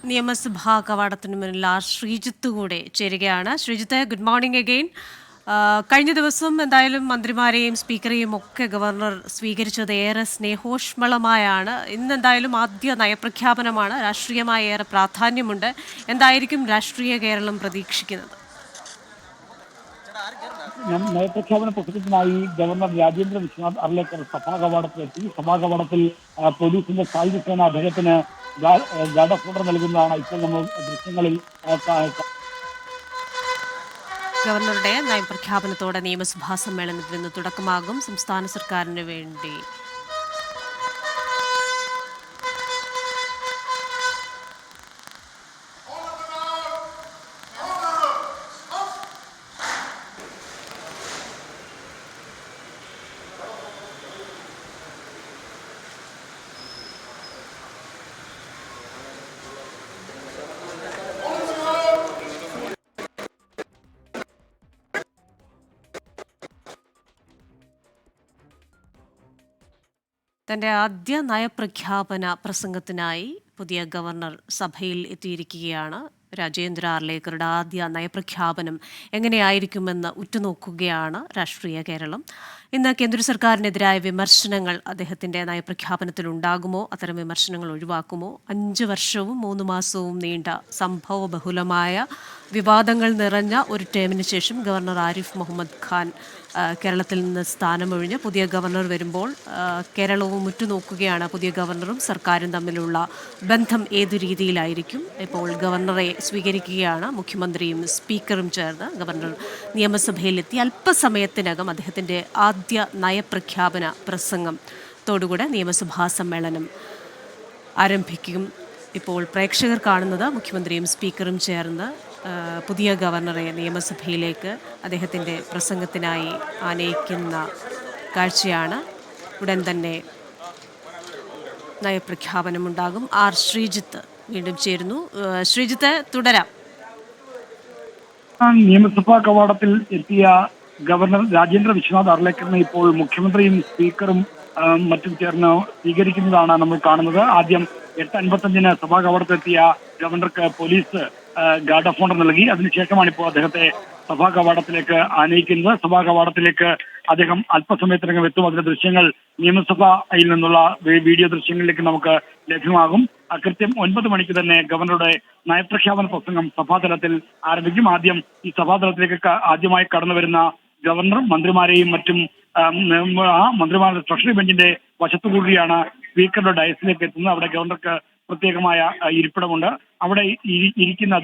നിയമസഭാ കവാടത്തിന് മുന്നിൽ ശ്രീജിത്ത് കൂടെ ചേരുകയാണ്. Sreejith, good morning again. കഴിഞ്ഞ ദിവസം എന്തായാലും മന്ത്രിമാരെയും സ്പീക്കറെയും ഒക്കെ ഗവർണർ സ്വീകരിച്ചത് ഏറെ സ്നേഹോഷ്മളമായാണ്. ഇന്ന് എന്തായാലും ആദ്യ നയപ്രഖ്യാപനമാണ്. രാഷ്ട്രീയമായ ഏറെ പ്രാധാന്യമുണ്ട്. എന്തായിരിക്കും രാഷ്ട്രീയ കേരളം പ്രതീക്ഷിക്കുന്നത്? നയപ്രഖ്യാപന പ്രസംഗത്തിനായി ഗവർണർ രാജേന്ദ്ര വിശ്വനാഥ് അർലേക്കർ സഭാ കവാടത്തിലെത്തി. സഭാ കവാടത്തിൽ പോലീസിന്റെ സായുധ സേന അദ്ദേഹത്തിന് ഗാർഡ് ഓഫ് ഓർഡർ നൽകുന്നതാണ് ഇപ്പോൾ നമ്മൾ ദൃശ്യങ്ങളിൽ. ഗവർണറുടെ നയപ്രഖ്യാപനത്തോടെ നിയമസഭാ സമ്മേളനത്തിന് ഇന്ന് തുടക്കമാകും. സംസ്ഥാന സർക്കാരിന് വേണ്ടി തന്റെ ആദ്യ നയപ്രഖ്യാപന പ്രസംഗത്തിനായി പുതിയ ഗവർണർ സഭയിൽ എത്തിയിരിക്കുകയാണ്. രാജേന്ദ്ര ആർലേക്കറുടെ ആദ്യ നയപ്രഖ്യാപനം എങ്ങനെയായിരിക്കുമെന്ന് ഉറ്റുനോക്കുകയാണ് രാഷ്ട്രീയ കേരളം. ഇന്ന് കേന്ദ്ര സർക്കാരിനെതിരായ വിമർശനങ്ങൾ അദ്ദേഹത്തിന്റെ നയപ്രഖ്യാപനത്തിൽ ഉണ്ടാകുമോ? അത്തരം വിമർശനങ്ങൾ ഒഴിവാക്കുമോ? 5 വർഷവും 3 മാസവും നീണ്ട സംഭവബഹുലമായ വിവാദങ്ങൾ നിറഞ്ഞ ഒരു ടേമിന് ശേഷം ഗവർണർ ആരിഫ് മുഹമ്മദ് ഖാൻ കേരളത്തിൽ നിന്ന് സ്ഥാനമൊഴിഞ്ഞ് പുതിയ ഗവർണർ വരുമ്പോൾ കേരളവും ഉറ്റുനോക്കുകയാണ്. പുതിയ ഗവർണറും സർക്കാരും തമ്മിലുള്ള ബന്ധം ഏതു രീതിയിലായിരിക്കും? ഇപ്പോൾ ഗവർണറെ സ്വീകരിക്കുകയാണ് മുഖ്യമന്ത്രിയും സ്പീക്കറും ചേർന്ന്. ഗവർണർ നിയമസഭയിലെത്തി അല്പസമയത്തിനകം അദ്ദേഹത്തിൻ്റെ ആദ്യ നയപ്രഖ്യാപന പ്രസംഗത്തോടുകൂടെ നിയമസഭാ സമ്മേളനം ആരംഭിക്കും. ഇപ്പോൾ പ്രേക്ഷകർ കാണുന്നത് മുഖ്യമന്ത്രിയും സ്പീക്കറും ചേർന്ന് പുതിയ ഗവർണറെ നിയമസഭയിലേക്ക് അദ്ദേഹത്തിൻ്റെ പ്രസംഗത്തിനായി ആനയിക്കുന്ന കാഴ്ചയാണ്. ഉടൻ തന്നെ നയപ്രഖ്യാപനമുണ്ടാകും. ശ്രീജിത്ത് വീണ്ടും ചേരുന്നു. ശ്രീജിത്ത്, തുടരാം. നിയമസഭാ കവാടത്തിൽ എത്തിയ ഗവർണർ രാജേന്ദ്ര വിശ്വനാഥ് അർലേക്കറിനെ ഇപ്പോൾ മുഖ്യമന്ത്രിയും സ്പീക്കറും മറ്റും ചേർന്ന് സ്വീകരിക്കുന്നതാണ് നമ്മൾ കാണുന്നത്. ആദ്യം 8:55 സഭാ കവാടത്തിലെത്തിയ ഗവർണർക്ക് പോലീസ് ഗാർഡ് ഓഫ് ഓണർ നൽകി. അതിനുശേഷമാണ് ഇപ്പോൾ അദ്ദേഹത്തെ സഭാ കവാടത്തിലേക്ക് ആനയിക്കുന്നത്. സഭാ കവാടത്തിലേക്ക് അദ്ദേഹം അല്പസമയത്തിനകം എത്തും. അതിന്റെ ദൃശ്യങ്ങൾ നിയമസഭയിൽ നിന്നുള്ള വീഡിയോ ദൃശ്യങ്ങളിലേക്ക് നമുക്ക് ലഭ്യമാകും. കൃത്യം 9 മണിക്ക് തന്നെ ഗവർണറുടെ നയപ്രഖ്യാപന പ്രസംഗം സഭാതലത്തിൽ ആരംഭിക്കും. ആദ്യം ഈ സഭാതലത്തിലേക്ക് ആദ്യമായി കടന്നു വരുന്ന ഗവർണർ മന്ത്രിമാരെയും മറ്റും മന്ത്രിമാരുടെ ട്രഷറി ബെഞ്ചിന്റെ വശത്തുകൂടിയാണ് സ്പീക്കറുടെ ഡയസിലേക്ക് എത്തുന്നത്. അവിടെ ഗവർണർക്ക് പ്രത്യേകമായ ഇരിപ്പിടമുണ്ട്. അവിടെ ഇരിക്കുന്ന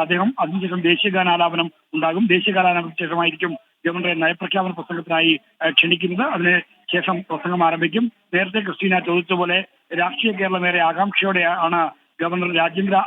അദ്ദേഹം അതിനുശേഷം ദേശീയഗാനാലാപനം ഉണ്ടാകും. ദേശീയഗാനാലാപനത്തിന് ശേഷമായിരിക്കും ഗവർണറെ നയപ്രഖ്യാപന പ്രസംഗത്തിനായി ക്ഷണിക്കുന്നത്. അതിന് ശേഷം പ്രസംഗം ആരംഭിക്കും. നേരത്തെ ക്രിസ്റ്റീന ചോദിച്ചതുപോലെ രാഷ്ട്രീയ കേരളമേറെ ആകാംക്ഷയോടെ ആണ് ഗവർണർ രാജേന്ദ്ര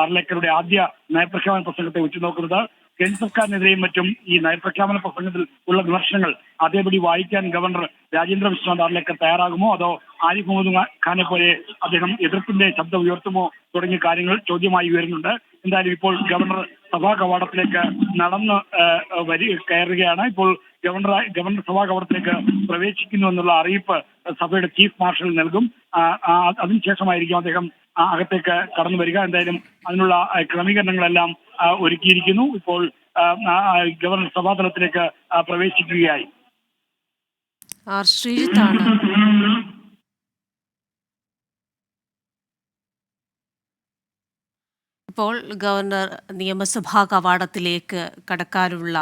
ആർലേക്കറുടെ ആദ്യ നയപ്രഖ്യാപന പ്രസംഗത്തെ ഉറ്റുനോക്കുന്നത്. കേന്ദ്ര സർക്കാരിനെതിരെയും മറ്റും ഈ നയപ്രഖ്യാപന പ്രസംഗത്തിൽ ഉള്ള വിമർശനങ്ങൾ അതേപടി വായിക്കാൻ ഗവർണർ രാജേന്ദ്ര വിശ്വനാഥ് ആർലേക്കർ തയ്യാറാകുമോ, അതോ ആരിഫ് മുഹമ്മദ് ഖാനെ പോലെ അദ്ദേഹം എതിർപ്പിന്റെ ശബ്ദം ഉയർത്തുമോ തുടങ്ങിയ കാര്യങ്ങൾ ചോദ്യമായി ഉയരുന്നുണ്ട്. എന്തായാലും ഇപ്പോൾ ഗവർണർ സഭാ കവാടത്തിലേക്ക് നടന്ന് കയറുകയാണ്. ഇപ്പോൾ ഗവർണർ സഭാ കവാടത്തിലേക്ക് പ്രവേശിക്കുന്നു എന്നുള്ള അറിയിപ്പ് സഭയുടെ ചീഫ് മാർഷൽ നൽകും. അതിനുശേഷമായിരിക്കും അദ്ദേഹം അകത്തേക്ക് കടന്നു വരിക. എന്തായാലും അതിനുള്ള ക്രമീകരണങ്ങളെല്ലാം ഒരുക്കിയിരിക്കുന്നു. ഇപ്പോൾ ഗവർണർ സഭാതലത്തിലേക്ക് പ്രവേശിക്കുകയായി. ശ്രീജിത്താണ് ഇപ്പോൾ ഗവർണർ നിയമസഭാ കവാടത്തിലേക്ക് കടക്കാനുള്ള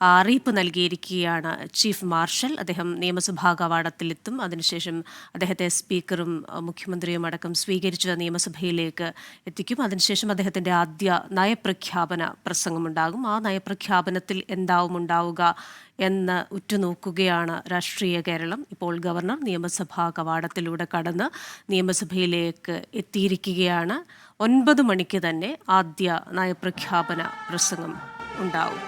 അറിയിപ്പ് നൽകിയിരിക്കുകയാണ് ചീഫ് മാർഷൽ. അദ്ദേഹം നിയമസഭാ കവാടത്തിലെത്തും. അതിനുശേഷം അദ്ദേഹത്തെ സ്പീക്കറും മുഖ്യമന്ത്രിയും അടക്കം സ്വീകരിച്ച് നിയമസഭയിലേക്ക് എത്തിക്കും. അതിനുശേഷം അദ്ദേഹത്തിൻ്റെ ആദ്യ നയപ്രഖ്യാപന പ്രസംഗമുണ്ടാകും. ആ നയപ്രഖ്യാപനത്തിൽ എന്താവും ഉണ്ടാവുക എന്ന് ഉറ്റുനോക്കുകയാണ് രാഷ്ട്രീയ കേരളം. ഇപ്പോൾ ഗവർണർ നിയമസഭാ കവാടത്തിലൂടെ കടന്ന് നിയമസഭയിലേക്ക് എത്തിയിരിക്കുകയാണ്. 9 മണിക്ക് തന്നെ ആദ്യ നയപ്രഖ്യാപന പ്രസംഗം ഉണ്ടാവും.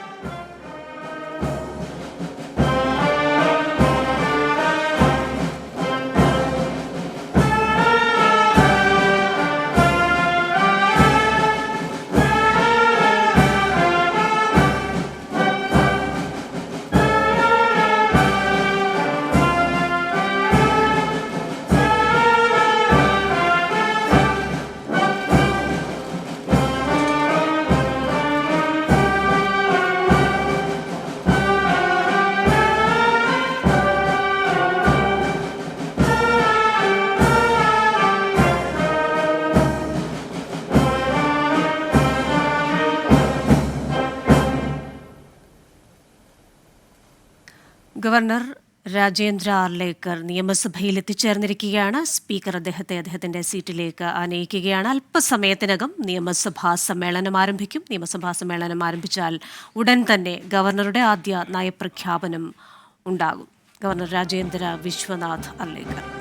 ഗവർണർ രാജേന്ദ്ര ആർലേക്കർ നിയമസഭയിൽ എത്തിച്ചേർന്നിരിക്കുകയാണ്. സ്പീക്കർ അദ്ദേഹത്തിന്റെ സീറ്റിലേക്ക് ആനയിക്കുകയാണ്. അല്പസമയത്തിനകം നിയമസഭാ സമ്മേളനം ആരംഭിക്കും. നിയമസഭാ സമ്മേളനം ആരംഭിച്ചാൽ ഉടൻ തന്നെ ഗവർണറുടെ ആദ്യ നയപ്രഖ്യാപനം ഉണ്ടാകും. ഗവർണർ രാജേന്ദ്ര വിശ്വനാഥ് ആർലേക്കർ.